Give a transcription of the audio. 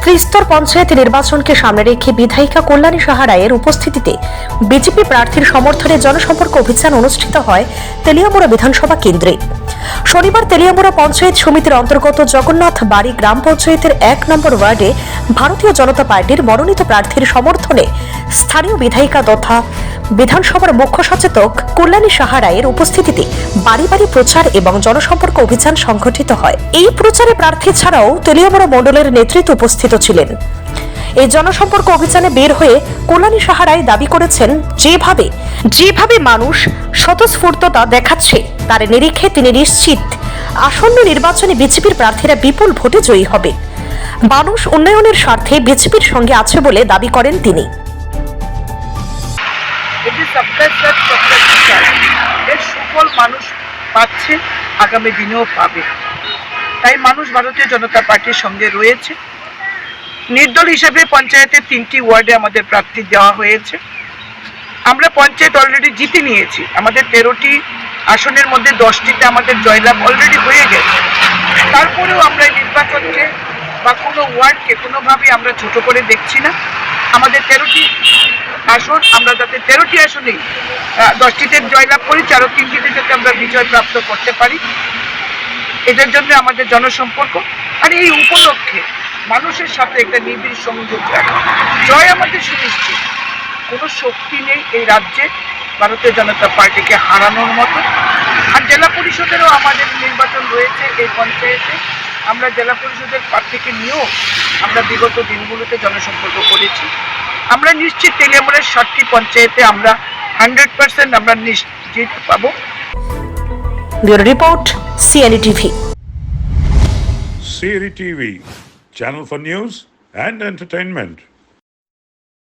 ত্রিস্তর পঞ্চায়েত নির্বাচনকে সামনে রেখে বিধায়িকা কল্যাণী সাহা রায়ের উপস্থিতিতে বিজেপি প্রার্থীর সমর্থনে জনসম্পর্ক অভিযান অনুষ্ঠিত হয় তেলিয়ামুড়া বিধানসভা কেন্দ্রে। শনিবার তেলিয়ামুড়া পঞ্চায়েত সমিতির অন্তর্গত জগন্নাথ বাড়ি গ্রাম পঞ্চায়েতের 1 নম্বর ওয়ার্ডে ভারতীয় জনতা পার্টির মনোনীত প্রার্থীর সমর্থনে স্থানীয় বিধায়িকা তথা বিধানসভার মুখ্য সচেতক কল্যাণী সাহা রায়ের উপস্থিতিতে বাড়ি বাড়ি প্রচার এবং জনসম্পর্ক অভিযান সংগঠিত হয়। এই প্রচারে প্রার্থী ছাড়াও তেলিয়ামুড়া মণ্ডলের নেতৃত্ব উপস্থিত ছিলেন। এই জনসম্পর্ক অভিযানে বের হয়ে কল্যাণী সাহা রায় দাবি করেছেন, যেভাবে মানুষ স্বতঃস্ফূর্ততা দেখাচ্ছে তার নিরিখে তিনি নিশ্চিত আসন্ন নির্বাচনে বিজেপির প্রার্থীরা বিপুল ভোটে জয়ী হবে। মানুষ উন্নয়নের স্বার্থে বিজেপির সঙ্গে আছে বলে দাবি করেন তিনি। এর সুফল মানুষ পাচ্ছে, আগামী দিনেও পাবে। তাই মানুষ ভারতীয় জনতা পার্টির সঙ্গে রয়েছে। নির্দল হিসেবে পঞ্চায়েতের 3টি ওয়ার্ডে আমাদের প্রার্থী দেওয়া হয়েছে। আমরা পঞ্চায়েত অলরেডি জিতে নিয়েছি। আমাদের 13টি আসনের মধ্যে 10টিতে আমাদের জয়লাভ অলরেডি হয়ে গেছে। তারপরেও আমরা এই নির্বাচনকে বা কোনো ওয়ার্ডকে কোনোভাবেই আমরা ছোট করে দেখছি না। আমাদের 13টি আসন, আমরা যাতে 13টি আসনেই 10টিতে জয়লাভ করি, 3টিতে যাতে আমরা বিজয় প্রাপ্ত করতে পারি, এটার জন্য আমাদের জনসম্পর্ক। আর এই উপলক্ষে মানুষের সাথে একটা নিবিড় সংযোগ রাখা, জয় আমাদের সুনিশ্চিত। কোনো শক্তি নেই এই রাজ্যে ভারতীয় জনতা পার্টিকে হারানোর মতো। আর জেলা পরিষদেরও আমাদের নির্বাচন রয়েছে এই পঞ্চায়েতে। আমরা জেলা পরিষদের প্রার্থীকে নিয়েও আমরা বিগত দিনগুলোতে জনসম্পর্ক করেছি। আমরা নিশ্চিত তেলিয়ামুড়ার 7টি পঞ্চায়েতে আমরা 100% আমরা নিশ্চিত পাবো। Bureau report, CNE TV. CNE TV, channel for news and entertainment.